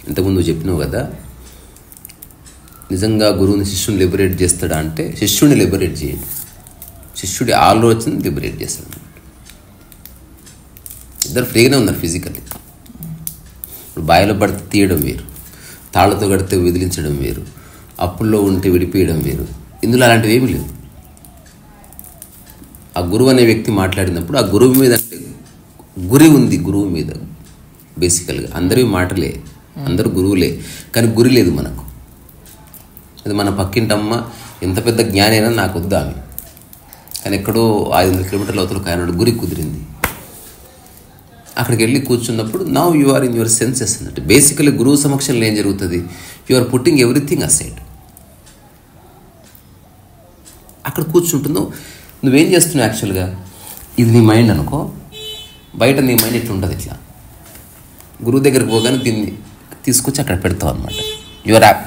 ఇంతకుముందు చెప్పినావు కదా, నిజంగా గురువుని శిష్యుని లిబరేట్ చేస్తాడా అంటే శిష్యుడిని లిబరేట్ చేయండి, శిష్యుడి ఆలోచన లిబరేట్ చేస్తాడు. ఇద్దరు ఫ్రీగానే ఉన్నారు ఫిజికల్లీ. ఇప్పుడు బావిలో పడితే తీయడం వేరు, తాళ్ళతో కడితే విదిలించడం వేరు, అప్పుల్లో ఉంటే విడిపించడం వేరు. ఇందులో అలాంటివి ఏమీ లేవు. ఆ గురువు అనే వ్యక్తి మాట్లాడినప్పుడు ఆ గురువు మీద అంటే గురి ఉంది, గురువు మీద బేసికల్గా అందరివి మాటలే, అందరూ గురువులే, కానీ గురి లేదు మనకు. అది మన పక్కింటమ్మ ఎంత పెద్ద జ్ఞాని అయినా నాకు వద్దు ఆమె, కానీ ఎక్కడో 500 కిలోమీటర్ల అవతల కాయనాడు గురి కుదిరింది. అక్కడికి వెళ్ళి కూర్చున్నప్పుడు now you are in your senses అన్నట్టు. బేసికలీ గురువు సమక్షంలో ఏం జరుగుతుంది, you are putting everything aside. అక్కడ కూర్చుంటున్నావు, నువ్వేం చేస్తున్నావు యాక్చువల్గా, ఇది నీ మైండ్ అనుకో, బయట నీ మైండ్ ఇట్లా ఉంటుంది, ఇట్లా గురువు దగ్గరికి పోగానే దీన్ని తీసుకొచ్చి అక్కడ పెడతావు అనమాట. యువర్ యాప్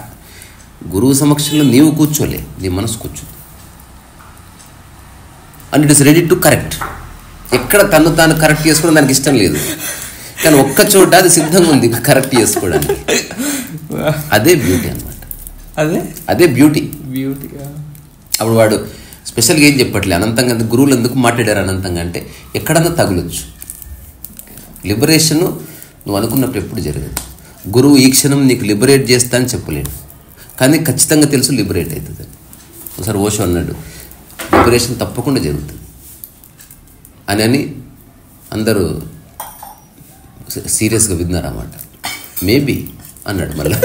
గురువు సమక్షంలో నీవు కూర్చోలే, నీ మనసు కూర్చుంది. And it is ready to correct. ఎక్కడ తను తాను కరెక్ట్ చేసుకోవడం దానికి ఇష్టం లేదు, కానీ ఒక్క చోట అది సిద్ధంగా ఉంది కరెక్ట్ చేసుకోవడానికి. అదే బ్యూటీ అనమాట, అదే బ్యూటీ. అప్పుడు వాడు స్పెషల్గా ఏం చెప్పట్లే, అనంతంగా గురువులు ఎందుకు మాట్లాడారు అనంతంగా అంటే ఎక్కడన్నా తగులొచ్చు. లిబరేషను నువ్వు అనుకున్నప్పుడు ఎప్పుడు జరగదు. గురువు ఈ క్షణం నీకు లిబరేట్ చేస్తా అని చెప్పలేడు, కానీ ఖచ్చితంగా తెలుసు లిబరేట్ అవుతుంది. ఒకసారి ఓషో అన్నాడు, లిబరేషన్ తప్పకుండా జరుగుతుంది అని అందరూ సీరియస్గా విన్నారన్నమాట. మేబీ అన్నాడు మళ్ళీ,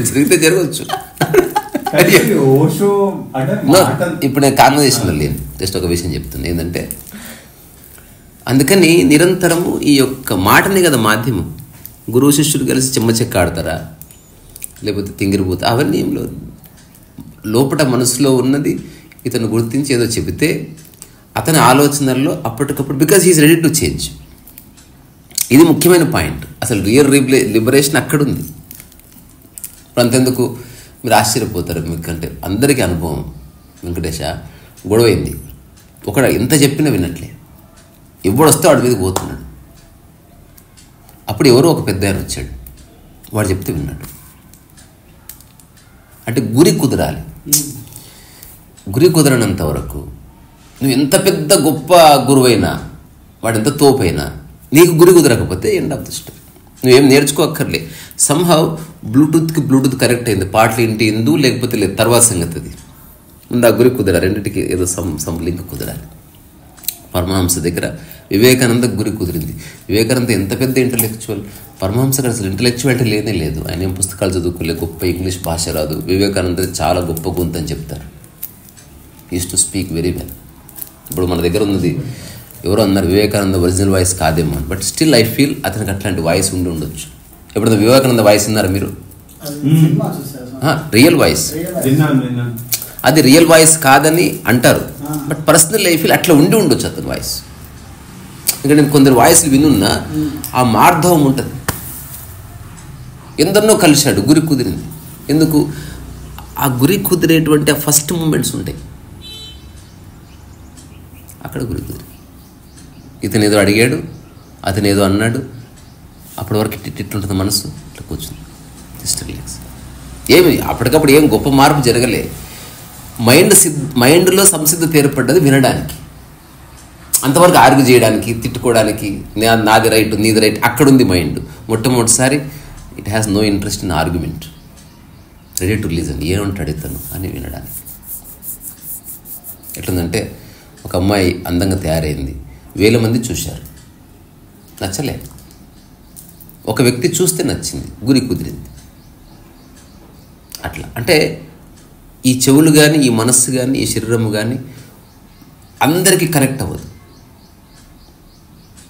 జరిగితే జరగవచ్చు. ఇప్పుడు నేను కాన్వర్జేషన్లో లేను, జస్ట్ ఒక విషయం చెప్తున్నా ఏంటంటే, అందుకని నిరంతరము ఈ యొక్క మాటని కదా మాధ్యమం. గురువు శిష్యుడు కలిసి చెమ్మ చెక్క ఆడతారా, లేకపోతే తింగిరిపోతా, అవన్నీ ఏం లేదు. లోపల మనసులో ఉన్నది ఇతను గుర్తించి ఏదో చెబితే అతని ఆలోచనల్లో అప్పటికప్పుడు, because he's ready to change. ఇది ముఖ్యమైన పాయింట్. అసలు రియల్ లిబరేషన్ అక్కడుంది. ఇప్పుడు అంతెందుకు మీరు ఆశ్చర్యపోతారు, మీకంటే అందరికీ అనుభవం. వెంకటేశ గొడవైంది, ఒకడు ఎంత చెప్పినా వినట్లే, ఎవడొస్తే వాడి మీద పోతున్నాడు. అప్పుడు ఎవరో ఒక పెద్ద ఆయన వచ్చాడు, వాడు చెప్తే విన్నాడు. అంటే గురి కుదరాలి. గురి కుదరనంత వరకు నువ్వు ఎంత పెద్ద గొప్ప గురువైనా, వాడు ఎంత తోపైనా, నీకు గురి కుదరకపోతే ఎండ్ ఆఫ్ ది స్టోరీ. నువ్వేం నేర్చుకోక్కర్లే. సంహౌ బ్లూటూత్ కరెక్ట్ అయింది, పాటలు ఇంటి ఎందు లేకపోతే లేదు, తర్వాత సంగతి. అది ముందు ఆ గురి కుదరాలి, రెండింటికి ఏదో సమ్ లింక్ కుదరాలి. పరమహంస దగ్గర వివేకానంద గురి కుదిరింది. వివేకానంద ఎంత పెద్ద ఇంటలెక్చువల్, పరమహంస అసలు ఇంటలెక్చువాలిటీ లేనే లేదు. ఆయన ఏం పుస్తకాలు చదువుకోలే, గొప్ప ఇంగ్లీష్ భాష రాదు. వివేకానంద చాలా గొప్ప గొంతు అని చెప్తారు. Is to speak very well. ఇప్పుడు మన దగ్గర ఉన్నది ఎవరో అన్నారు, వివేకానంద ఒరిజినల్ వాయిస్ కాదేమో అని, బట్ స్టిల్ ఐ ఫీల్ అతనికి అట్లాంటి వాయిస్ ఉండి ఉండొచ్చు. ఎప్పుడైనా వివేకానంద వాయిస్ విన్నారా మీరు? రియల్ వాయిస్, అది రియల్ వాయిస్ కాదని అంటారు, బట్ పర్సనల్ ఐ ఫీల్ అట్లా ఉండి ఉండొచ్చు అతని వాయిస్. ఇంకా నేను కొందరు వాయిస్లు వినున్నా ఆ మార్ధవం ఉంటుంది. ఎందరినో కలిశాడు, గురి కుదిరింది. ఎందుకు? ఆ గురి కుదిరేటువంటి ఆ ఫస్ట్ మూమెంట్స్ ఉంటాయి, అక్కడ గురి కుదిరి. ఇతను ఏదో అడిగాడు, అతను ఏదో అన్నాడు, అప్పటి వరకు ఇట్లుంటుంది మనసు, ఇట్లా కూర్చుంది, జస్ట్ రిలాక్స్. ఏమి అప్పటికప్పుడు ఏం గొప్ప మార్పు జరగలే. మైండ్లో సంసిద్ధత ఏర్పడ్డది వినడానికి, అంతవరకు ఆర్గ్యూ చేయడానికి, తిట్టుకోవడానికి, నాది రైట్ నీది రైట్, అక్కడుంది మైండ్. మొట్టమొదటిసారి it has no interest in argument, ready to listen, ఏమంటాడు ఇతను అని వినడానికి. ఎట్లుందంటే, ఒక అమ్మాయి అందంగా తయారైంది, 1000 మంది చూశారు, నచ్చలే. ఒక వ్యక్తి చూస్తే నచ్చింది, గురి కుదిరింది. అట్లా అంటే ఈ చెవులు కానీ, ఈ మనస్సు కానీ, ఈ శరీరము కానీ అందరికీ కనెక్ట్ అవ్వదు.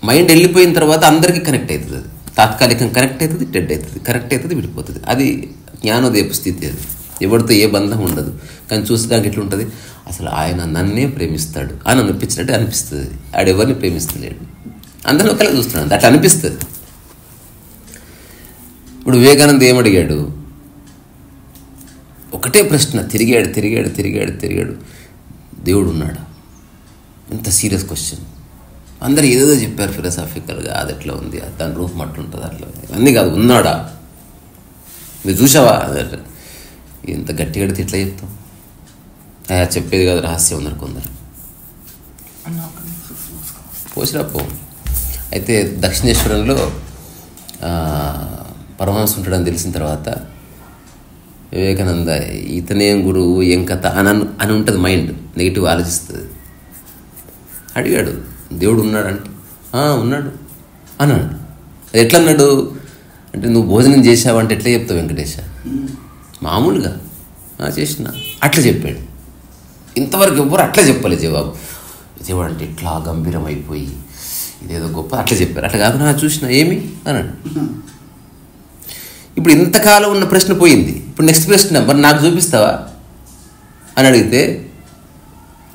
మైండ్ వెళ్ళిపోయిన తర్వాత అందరికీ కనెక్ట్ అవుతుంది. అది తాత్కాలికంగా కనెక్ట్ అవుతుంది, డెడ్ అవుతుంది, కనెక్ట్ అవుతుంది, విడిపోతుంది. అది జ్ఞానోదయపు స్థితి. అది ఎవరితో ఏ బంధం ఉండదు. కానీ చూసేదానికి ఎట్లుంటుంది, అసలు ఆయన నన్నే ప్రేమిస్తాడు అని అనిపించినట్టు అనిపిస్తుంది. ఆడెవరిని ప్రేమిస్తలేడు, అందరిని ఒకలా చూస్తున్నాడు, అట్లా అనిపిస్తుంది. ఇప్పుడు వివేకానంద ఏమడిగాడు, ఒకటే ప్రశ్న, తిరిగాడు, దేవుడు ఉన్నాడా? ఎంత సీరియస్ క్వశ్చన్. అందరు ఏదేదో చెప్పారు ఫిలాసాఫికల్గా, అది ఎట్లా ఉంది, దాని రూపం అట్లుంటుంది, అట్లా అన్నీ కాదు, ఉన్నాడా మీరు చూసావా, అదట ఇంత గట్టిగా అడితే ఎట్లా చెప్తాం, చెప్పేది కాదు రహస్యం ఉన్నారు కొందరు. పోసిరా పో. అయితే దక్షిణేశ్వరంలో పరమహంస ఉంటాడని తెలిసిన తర్వాత వివేకానంద ఇతనేం గురువు ఏం కథ అని ఉంటుంది, మైండ్ నెగిటివ్ ఆలోచిస్తుంది. అడిగాడు దేవుడు ఉన్నాడంటే ఉన్నాడు అన్నాడు. అది ఎట్లా అన్నాడు అంటే, నువ్వు భోజనం చేసావంటే ఎట్లా చెప్తావు వెంకటేశ, మామూలుగా చేసిన అట్లా చెప్పాడు. ఇంతవరకు ఎవ్వరు అట్లా చెప్పాలి జవాబు. దేవుడు అంటే ఇట్లా గంభీరం అయిపోయి ఇదేదో గొప్ప అట్లా చెప్పారు. అట్లా కాదు చూసిన ఏమి అన్నాడు. ఇప్పుడు ఇంతకాలం ఉన్న ప్రశ్న పోయింది. ఇప్పుడు నెక్స్ట్ ప్రశ్న, మరి నాకు చూపిస్తావా అని అడిగితే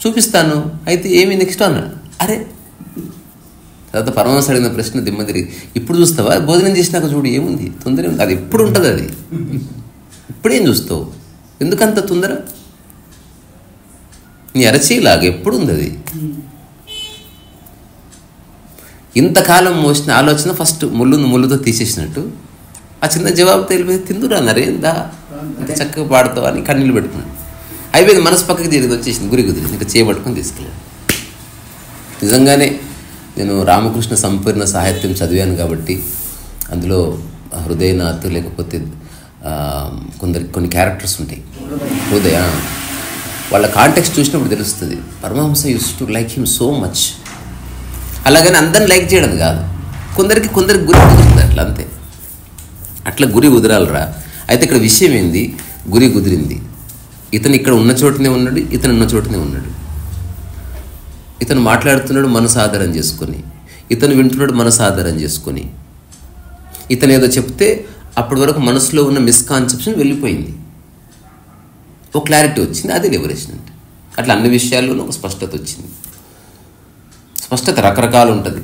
చూపిస్తాను, అయితే ఏమి నెక్స్ట్ అన్నాడు. అరే తర్వాత పరమహంస అడిగిన ప్రశ్న దిమ్మ తిరిగి, ఇప్పుడు చూస్తావా, భోజనం చేసినాక చూడు ఏముంది, తొందర ఉంది, అది ఎప్పుడు ఉంటుంది, అది ఇప్పుడేం చూస్తావు, ఎందుకంత తొందర, నీ అరచేలాగా ఎప్పుడు ఉంది అది. ఇంతకాలం మోసిన ఆలోచన ఫస్ట్ ముళ్ళుతో తీసేసినట్టు ఆ చిన్న జవాబు తెలిపి తిందురా నరేందా ఇంత చక్కగా పాడుతావు అని కన్నీళ్ళు పెట్టుకున్నాడు. అయిపోయింది, మనసు పక్కకి తిరిగి వచ్చేసింది, గురి కుదిరింది, ఇంకా చేయబట్టుకొని తీసుకెళ్ళాడు. నిజంగానే నేను రామకృష్ణ సంపూర్ణ సాహిత్యం చదివాను కాబట్టి అందులో హృదయనాథ్ లేకపోతే కొన్ని క్యారెక్టర్స్ ఉంటాయి, హృదయ వాళ్ళ కాంటెక్స్ట్ చూసినప్పుడు తెలుస్తుంది. Paramahansa used to like him so much. అలాగని అందరిని లైక్ చేయడం కాదు, కొందరికి గురి కుదురుతుంది, అట్లా అంతే. అట్లా గురి కుదరాలరా. అయితే ఇక్కడ విషయం ఏంది, గురి కుదిరింది. ఇతను ఇక్కడ ఉన్న చోటనే ఉన్నాడు, ఇతను ఉన్న చోటనే ఉన్నాడు. ఇతను మాట్లాడుతున్నాడు మనసు ఆధారం చేసుకొని, ఇతను వింటున్నాడు మనసు ఆధారం చేసుకొని. ఇతను ఏదో చెప్తే అప్పటి వరకు మనసులో ఉన్న మిస్కాన్సెప్షన్ వెళ్ళిపోయింది, ఒక క్లారిటీ వచ్చింది, అదే లిబరేషన్ అంటే. అట్లా అన్ని విషయాల్లోనూ ఒక స్పష్టత వచ్చింది. స్పష్టత రకరకాలు ఉంటుంది.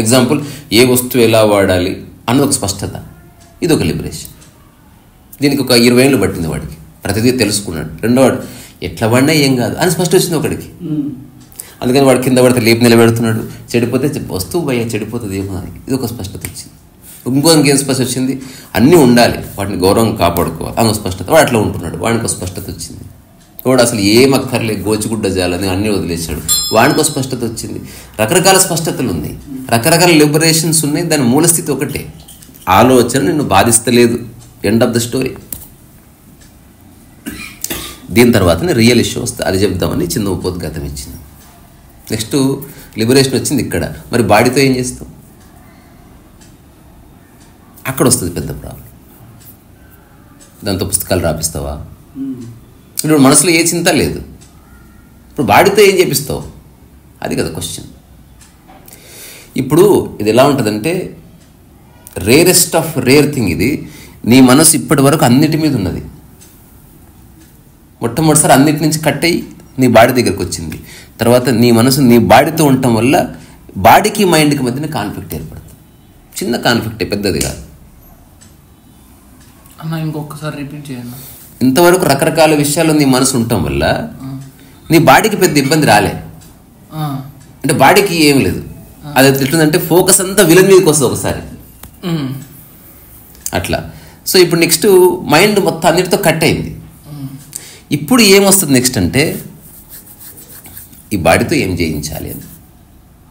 ఎగ్జాంపుల్, ఏ వస్తువు ఎలా వాడాలి అన్నది ఒక స్పష్టత, ఇది ఒక లిబరేషన్. దీనికి ఒక 20 ఏళ్ళు పట్టింది వాడికి, ప్రతిదీ తెలుసుకున్నాడు. రెండోవాడు ఎట్లా వాడినా ఏం కాదు అని స్పష్టత వచ్చింది ఒకడికి. అందుకని వాడు కింద పడితే లేపు నిలబెడుతున్నాడు, చెడిపోతే వస్తువు భయ చెడిపోతుంది ఏమో అని, ఇది ఒక స్పష్టత వచ్చింది. ఇంకోనికి ఏం స్పష్టత వచ్చింది, అన్నీ ఉండాలి, వాటిని గౌరవం కాపాడుకోవాలి అని స్పష్టత. వాడు అట్లా ఉంటున్నాడు, వాడికి ఒక స్పష్టత వచ్చింది. వాడు అసలు ఏం అక్కర్లే గోచిగుడ్డ జాలని అన్నీ వదిలేశాడు, వాడికి ఒక స్పష్టత వచ్చింది. రకరకాల స్పష్టతలు ఉన్నాయి, రకరకాల లిబరేషన్స్ ఉన్నాయి. దాని మూలస్థితి ఒకటే, ఆలోచన నిన్ను బాధిస్తలేదు, ఎండ్ ఆఫ్ ద స్టోరీ. దీని తర్వాతనే రియల్ ఇష్యూ వస్తుంది, అది చెప్దామని చిన్న ఉపోద్ఘాతం ఇచ్చింది. నెక్స్ట్ లిబరేషన్ వచ్చింది ఇక్కడ. మరి బాడీతో ఏం చేస్తావు, అక్కడ వస్తుంది పెద్ద ప్రాబ్లం. దాంతో పుస్తకాలు రాపిస్తావా, ఇప్పుడు మనసులో ఏ చింత లేదు, ఇప్పుడు బాడీతో ఏం చేపిస్తావు, అది కదా క్వశ్చన్. ఇప్పుడు ఇది ఎలా ఉంటుందంటే, రేరెస్ట్ ఆఫ్ రేర్ థింగ్ ఇది. నీ మనసు ఇప్పటి వరకు అన్నిటి మీద ఉన్నది, మొట్టమొదటిసారి అన్నిటి నుంచి కట్ అయ్యి నీ బాడీ దగ్గరకు వచ్చింది. తర్వాత నీ మనసు నీ బాడీతో ఉండటం వల్ల బాడీకి మైండ్కి మధ్యన కాన్ఫ్లిక్ట్ ఏర్పడుతుంది. చిన్న కాన్ఫ్లిక్టే, పెద్దది కాదు. అన్న ఇంకొకసారి రిపీట్ చేయండి. ఇంతవరకు రకరకాల విషయాల్లో నీ మనసు ఉండటం వల్ల నీ బాడీకి పెద్ద ఇబ్బంది రాలే, అంటే బాడీకి ఏం లేదు. అది ఎట్లుందంటే ఫోకస్ అంతా విలన్ మీదకి వస్తుంది ఒకసారి అట్లా. సో ఇప్పుడు నెక్స్ట్ మైండ్ మొత్తం అన్నిటితో కట్ అయింది. ఇప్పుడు ఏమొస్తుంది నెక్స్ట్ అంటే, ఈ బాడీతో ఏం చేయించాలి అని,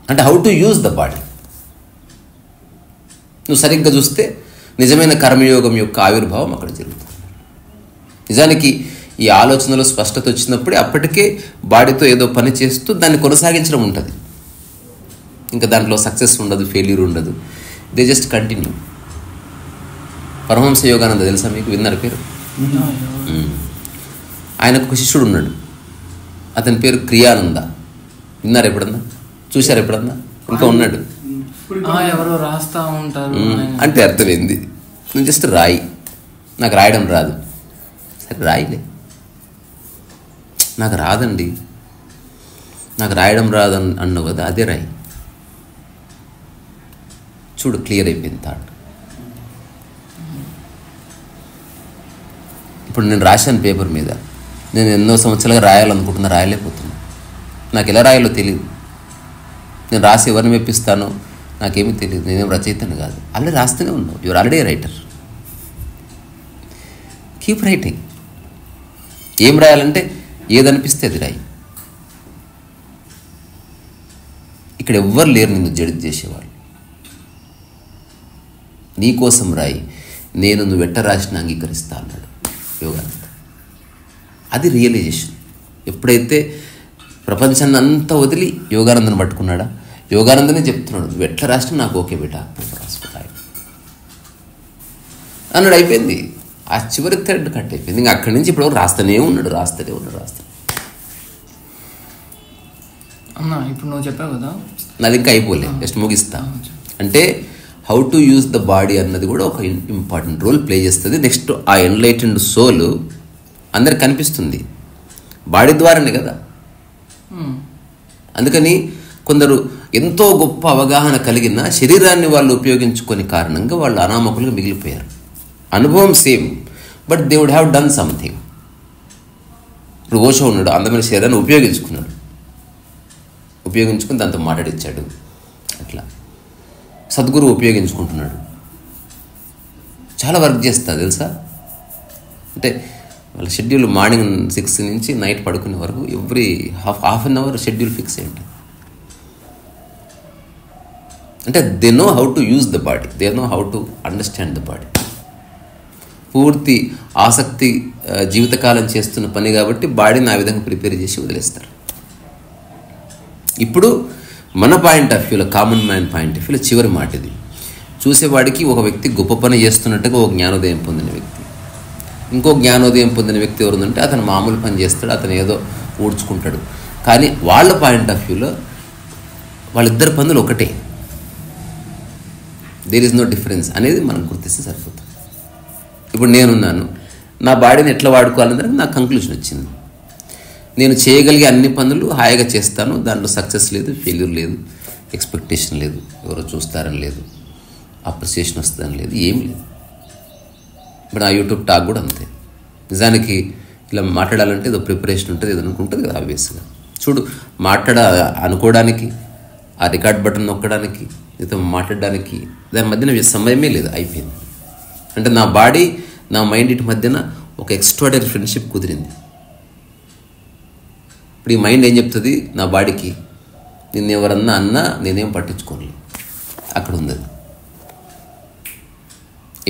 అంటే how to use the body. నువ్వు సరిగ్గా చూస్తే నిజమైన కర్మయోగం యొక్క ఆవిర్భావం అక్కడ జరుగుతుంది. నిజానికి ఈ ఆలోచనలో స్పష్టత వచ్చినప్పుడే అప్పటికే బాడీతో ఏదో పని చేస్తూ దాన్ని కొనసాగించడం ఉంటుంది. ఇంకా దాంట్లో సక్సెస్ ఉండదు, ఫెయిల్యూర్ ఉండదు, they just continue. Paramahansa Yogananda తెలుసా మీకు, విన్నారు పేరు? ఆయనకు ఒక శిష్యుడు ఉన్నాడు, అతని పేరు క్రియానంద. విన్నారు ఎప్పుడన్నా, చూశారు ఎప్పుడన్నా? ఇంకా ఉన్నాడు. ఎవరో రాస్తా ఉంటారు అంటే అర్థమైంది, నువ్వు జస్ట్ రాయి, నాకు రాయడం రాదు. సరే రాయిలే, నాకు రాదండి, నాకు రాయడం రాదు అన్నావు కదా, అదే రాయి. చూడు క్లియర్ అయిపోయింది థాట్. ఇప్పుడు నేను రాశాను పేపర్ మీద, నేను ఎన్నో సంవత్సరాలుగా రాయాలనుకుంటున్నా, రాయలేకపోతున్నా. నాకు ఎలా రాయాలో తెలియదు. నేను రాసి ఎవరిని మెప్పిస్తానో నాకేమీ తెలియదు, నేనేం రచయితని కాదు. ఆల్రెడీ రాస్తూనే ఉన్నావు, your already writer. Keep writing. ఏం రాయాలంటే ఏదనిపిస్తే అది రాయి. ఇక్కడ ఎవ్వరు లేరు నిన్ను జడ్జి చేసేవాళ్ళు. నీకోసం రాయి, నేను నువ్వు ఎట్ట రాసిన అంగీకరిస్తా అన్నాడు యోగానంద. అది రియలైజేషన్. ఎప్పుడైతే ప్రపంచాన్ని అంతా వదిలి యోగానందను పట్టుకున్నాడా, యోగానందనే చెప్తున్నాడు, నువ్వు ఎట్లా రాసినా నాకు ఓకే బేటా, రాసుకున్నాయి అన్నాడు. అయిపోయింది. ఆ చివరి థ్రెడ్ కట్ అయిపోయింది. ఇంకా అక్కడి నుంచి ఇప్పుడు రాస్తూనే ఉన్నాడు. అన్నా ఇప్పుడు నువ్వు చెప్పావు కదా, నాది ఇంకా అయిపోలేదు, జస్ట్ ముగిస్తా. అంటే how to use the body అన్నది కూడా ఒక ఇంపార్టెంట్ రోల్ ప్లే చేస్తుంది. నెక్స్ట్ ఆ ఎన్లైటెండ్ సోల్ అందరికి కనిపిస్తుంది బాడీ ద్వారానే కదా. అందుకని కొందరు ఎంతో గొప్ప అవగాహన కలిగిన శరీరాన్ని వాళ్ళు ఉపయోగించుకొని కారణంగా వాళ్ళు అనామకులుగా మిగిలిపోయారు. అనుభవం same, but they would have done something. ఇప్పుడు ఓషో ఉన్నాడు, అందమైన శరీరాన్ని ఉపయోగించుకుని దాంతో మాట్లాడిచ్చాడు. అట్లా సద్గురు ఉపయోగించుకుంటున్నాడు, చాలా వర్క్ చేస్తా తెలుసా. అంటే వాళ్ళ షెడ్యూల్ మార్నింగ్ 6 నుంచి నైట్ పడుకునే వరకు every half an hour schedule fix అయ్యి ఉంటుంది. అంటే they know how to use the body, they know how to understand the body. పూర్తి ఆసక్తి జీవితకాలం చేస్తున్న పని కాబట్టి బాడీని ఆ విధంగా ప్రిపేర్ చేసి వదిలేస్తారు. ఇప్పుడు మన పాయింట్ ఆఫ్ వ్యూలో, కామన్ మ్యాన్ పాయింట్ ఆఫ్ వ్యూలో చివరి మాట ఇది. చూసేవాడికి ఒక వ్యక్తి గొప్ప పని చేస్తున్నట్టుగా ఒక జ్ఞానోదయం పొందిన వ్యక్తి, ఇంకో జ్ఞానోదయం పొందిన వ్యక్తి ఎవరుందంటే అతను మామూలు పని చేస్తాడు, అతను ఏదో ఊడ్చుకుంటాడు. కానీ వాళ్ళ పాయింట్ ఆఫ్ వ్యూలో వాళ్ళిద్దరి పనులు ఒకటే, దేర్ ఈజ్ నో డిఫరెన్స్ అనేది మనం గుర్తిస్తే సరిపోతుంది. ఇప్పుడు నేనున్నాను, నా బాడీని ఎట్లా వాడుకోవాలని నాకు కంక్లూజన్ వచ్చింది. నేను చేయగలిగే అన్ని పనులు హాయిగా చేస్తాను, దాంట్లో సక్సెస్ లేదు, ఫెయిల్యూర్ లేదు, ఎక్స్పెక్టేషన్ లేదు, ఎవరో చూస్తారని లేదు, అప్రిసియేషన్ వస్తుందని లేదు, ఏం లేదు. ఇప్పుడు నా యూట్యూబ్ టాక్ కూడా అంతే. నిజానికి ఇలా మాట్లాడాలంటే ఏదో ప్రిపరేషన్ ఉంటుంది, ఏదో అనుకుంటుంది కదా. ఆబ్వియస్గా చూడు, అనుకోవడానికి, ఆ రికార్డ్ బటన్ నొక్కడానికి, మీతో మాట్లాడడానికి దాని మధ్యన సమయమే లేదు, అయిపోయింది. అంటే నా బాడీ, నా మైండ్ ఇటు మధ్యన ఒక ఎక్స్ట్రాడనరీ ఫ్రెండ్షిప్ కుదిరింది. ఇప్పుడు ఈ మైండ్ ఏం చెప్తుంది నా బాడీకి, నిన్ను ఎవరన్నా అన్నా నేనేం పట్టించుకోలేదు, అక్కడ ఉంది.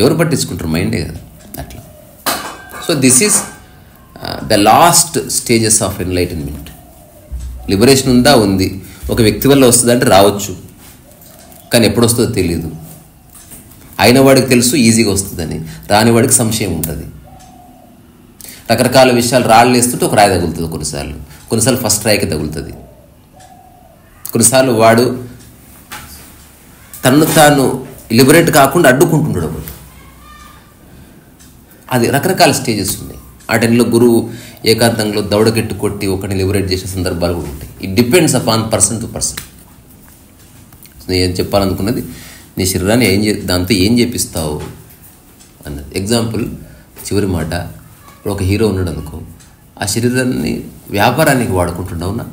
ఎవరు పట్టించుకుంటారు? మైండే కదా. అట్లా. So this is the last stages of enlightenment. Liberation ఉందా? ఉంది. ఒక వ్యక్తి వల్ల వస్తుందంటే రావచ్చు, కానీ ఎప్పుడు వస్తుందో తెలియదు. అయిన వాడికి తెలుసు ఈజీగా వస్తుందని, రానివాడికి సంశయం ఉంటుంది. రకరకాల విషయాలు రాళ్ళు వేస్తుంటే ఒక రాయి తగులుతుంది, కొన్నిసార్లు ఫస్ట్ రాయికి తగులుతుంది. కొన్నిసార్లు వాడు తను తాను లిబరేట్ కాకుండా అడ్డుకుంటున్నాడు ఒకటి. అది రకరకాల స్టేజెస్ ఉన్నాయి. ఆ టైంలో గురువు ఏకాంతంలో దౌడకెట్టు కొట్టి ఒకరిని లిబరేట్ చేసే సందర్భాలు కూడా ఉంటాయి. It depends upon person to person. నేను చెప్పాలనుకున్నది, నీ శరీరాన్ని దాంతో ఏం చేపిస్తావు అన్నది. ఎగ్జాంపుల్, చివరి మాట, ఇప్పుడు ఒక హీరో ఉన్నాడు అనుకో, ఆ శరీరాన్ని వ్యాపారానికి వాడుకుంటున్నావునా?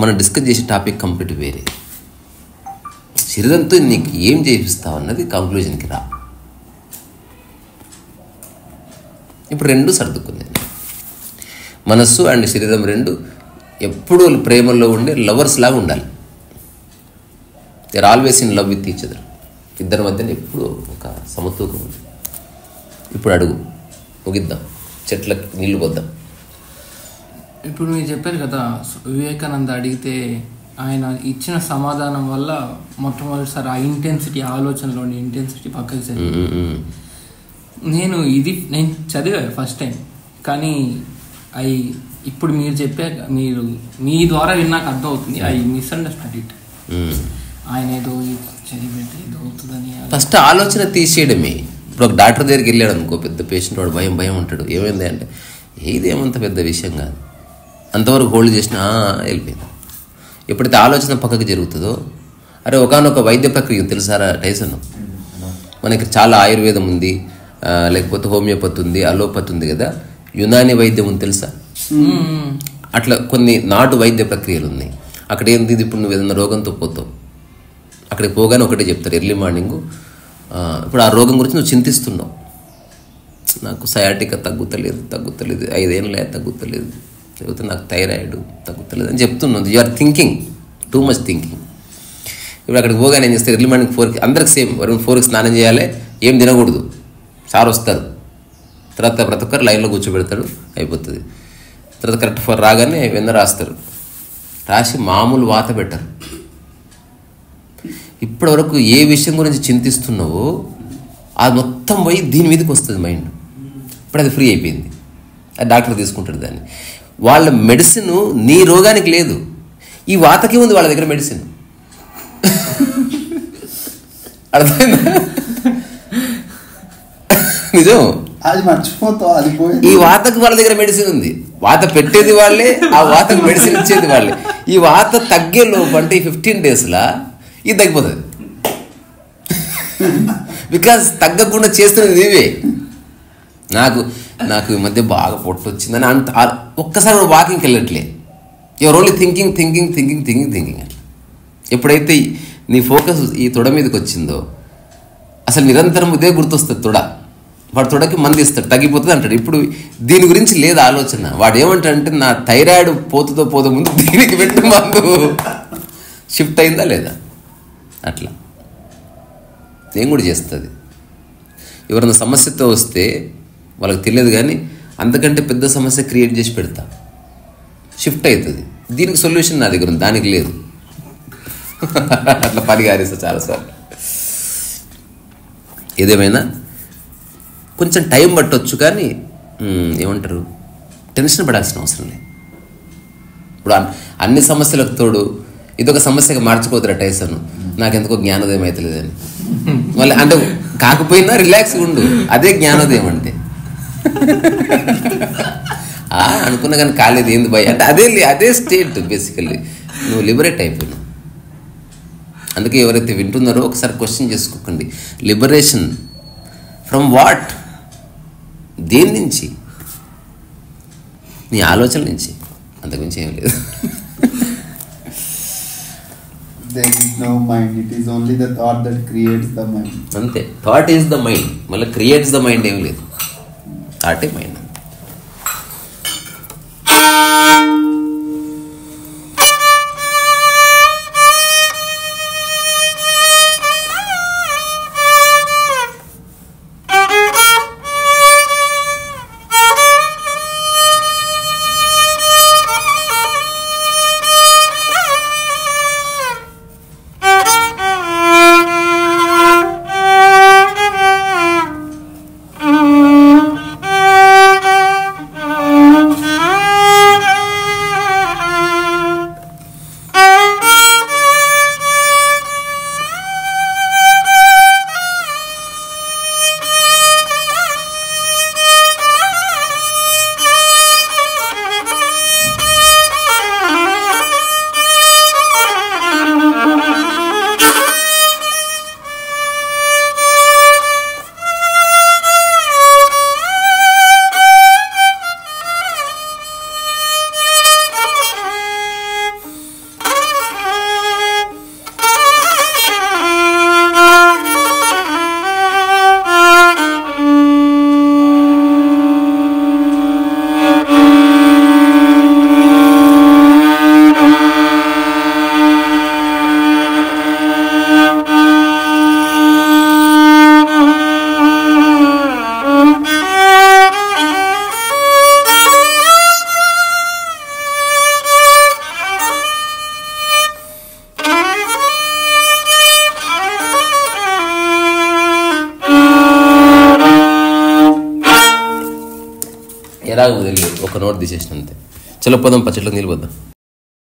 మనం డిస్కస్ చేసే టాపిక్ కంప్లీట్ వేరే. శరీరంతో నీకు ఏం చేపిస్తావు అన్నది కంక్లూజన్కి రా. ఇప్పుడు రెండు సర్దుకుంది. మనస్సు అండ్ శరీరం రెండు ఎప్పుడూ ప్రేమలో ఉండే లవర్స్ లాగా ఉండాలి. They are always in love with each other. ఇద్దరి మధ్యన ఎప్పుడు ఒక సమతూకం ఉంది. ఇప్పుడు అడుగు, ముగిద్దాం, చెట్లకు నీళ్లు పోద్దాం. ఇప్పుడు మీరు చెప్పారు కదా, వివేకానంద అడిగితే ఆయన ఇచ్చిన సమాధానం వల్ల మొట్టమొదటిసారి ఆ ఇంటెన్సిటీ, ఆలోచనలోని ఇంటెన్సిటీ పక్కకి జరిగింది. నేను చదివా ఫస్ట్ టైం, కానీ ఇప్పుడు మీరు చెప్పాక, మీ ద్వారా విన్నాక అర్థం అవుతుంది. I misunderstand it. ఆయన ఏదో చదివితే ఏదో అవుతుందని ఫస్ట్ ఆలోచన తీసేయడమే. ఇప్పుడు ఒక డాక్టర్ దగ్గరికి వెళ్ళాడు అనుకో, పెద్ద పేషెంట్, వాడు భయం ఉంటాడు. ఏమైంది అంటే, ఏదేమంత పెద్ద విషయం కాదు, అంతవరకు హోల్డ్ చేసినా వెళ్ళిపోయింది. ఎప్పుడైతే ఆలోచన పక్కకు జరుగుతుందో, అరే ఒకనొక వైద్య ప్రక్రియ తెలుసారా టైసన్, మనకి చాలా ఆయుర్వేదం ఉంది, లేకపోతే హోమియోపతి ఉంది, అలోపతి ఉంది కదా, యునాని వైద్యం ఉంది తెలుసా? అట్లా కొన్ని నాటు వైద్య ప్రక్రియలు ఉన్నాయి. అక్కడ ఏంది, ఇప్పుడు నువ్వు ఏదైనా రోగంతో పోతావు, అక్కడికి పోగానే ఒకటే చెప్తారు ఎర్లీ మార్నింగ్. ఇప్పుడు ఆ రోగం గురించి నువ్వు చింతిస్తున్నావు, నాకు సయాటికా తగ్గుతలేదు 5 ఏళ్ళే తగ్గుతలేదు, లేకపోతే నాకు థైరాయిడ్ తగ్గుతలేదు అని చెప్తున్నావు. You are thinking too much thinking. ఇప్పుడు అక్కడికి పోగానే ఏం చేస్తారు, ఎర్లీ మార్నింగ్ 4కి అందరికి సేమ్, 4కి స్నానం చేయాలి, ఏం తినకూడదు, సార్ వస్తారు, తర్వాత ప్రతి ఒక్కరు లైన్లో కూర్చోబెడతాడు, అయిపోతుంది. తర్వాత కరెక్ట్ 4 రాగానే వెన్న రాస్తారు, రాసి మామూలు వాత పెట్టరు. ఇప్పటివరకు ఏ విషయం గురించి చింతిస్తున్నావో అది మొత్తం పోయి దీని మీదకి వస్తుంది మైండ్. ఇప్పుడు అది ఫ్రీ అయిపోయింది, అది డాక్టర్ తీసుకుంటాడు దాన్ని. వాళ్ళ మెడిసిన్ నీ రోగానికి లేదు, ఈ వాతకి ఉంది వాళ్ళ దగ్గర మెడిసిన్. అర్థమైందా? నిజం, అది మర్చిపోతావు, అది పోయి. ఈ వాతకు వాళ్ళ దగ్గర మెడిసిన్ ఉంది, వాత పెట్టేది వాళ్ళే, ఆ వాతకు మెడిసిన్ ఇచ్చేది వాళ్ళే. ఈ వాత తగ్గే లోపు అంటే 15 డేస్లా ఇది తగ్గిపోతుంది. బికాజ్ తగ్గకుండా చేస్తున్నది నీవే. నాకు ఈ మధ్య బాగా పొట్టు వచ్చిందని అంత ఒక్కసారి వాకింగ్కి వెళ్ళట్లే, యువర్ ఓన్లీ థింకింగ్. ఎప్పుడైతే నీ ఫోకస్ ఈ తొడ మీదకి వచ్చిందో అసలు నిరంతరం ఇదే గుర్తొస్తుంది. వాడు తొడకి మంది ఇస్తాడు, తగ్గిపోతుంది అంటాడు. ఇప్పుడు దీని గురించి లేదు ఆలోచన. వాడు ఏమంటాడంటే నా థైరాయిడ్ పోతుందో ముందు దీనికి పెట్టు మందు. షిఫ్ట్ అయిందా లేదా? అట్లా నేను కూడా చేస్తుంది. ఎవరైనా సమస్యతో వస్తే వాళ్ళకి తెలియదు, కానీ అంతకంటే పెద్ద సమస్య క్రియేట్ చేసి పెడతా, షిఫ్ట్ అవుతుంది. దీనికి సొల్యూషన్ నా దగ్గర ఉంది, దానికి లేదు. అట్లా పరిగారిస్తా చాలాసార్లు. ఏదేమైనా కొంచెం టైం పట్టవచ్చు, కానీ ఏమంటారు, టెన్షన్ పడాల్సిన అవసరం లేదు. ఇప్పుడు అన్ని సమస్యలకు తోడు ఇదొక సమస్యగా మార్చుకోవద్దురా టైసన్, నాకెందుకో జ్ఞానోదయం అవుతలేదని. మళ్ళీ అంటే కాకపోయినా రిలాక్స్గా ఉండు, అదే జ్ఞానోదయం అంటే. అనుకున్నా కానీ కాలేదు, ఏంది భయ అంటే అదే స్టేట్. బేసికల్లీ నువ్వు లిబరేట్ అయిపోయినావు. అందుకే ఎవరైతే వింటున్నారో ఒకసారి క్వశ్చన్ చేసుకోకండి, లిబరేషన్ ఫ్రమ్ వాట్? దేని నుంచి? నీ ఆలోచన నుంచి, అంతకుమించి ఏం లేదు. There is no mind, it is only the thought that creates the mind. అంతే, థాట్ ఈజ్ ద మైండ్. మళ్ళీ క్రియేట్స్ ద మైండ్ ఏం లేదు, థాటే మైండ్. ఎలాగో తెలియదు, ఒక నోట్ తీసేసిన అంతే. చలో పోదాం, పచ్చట్లో నీళ్ళు పోద్దాం.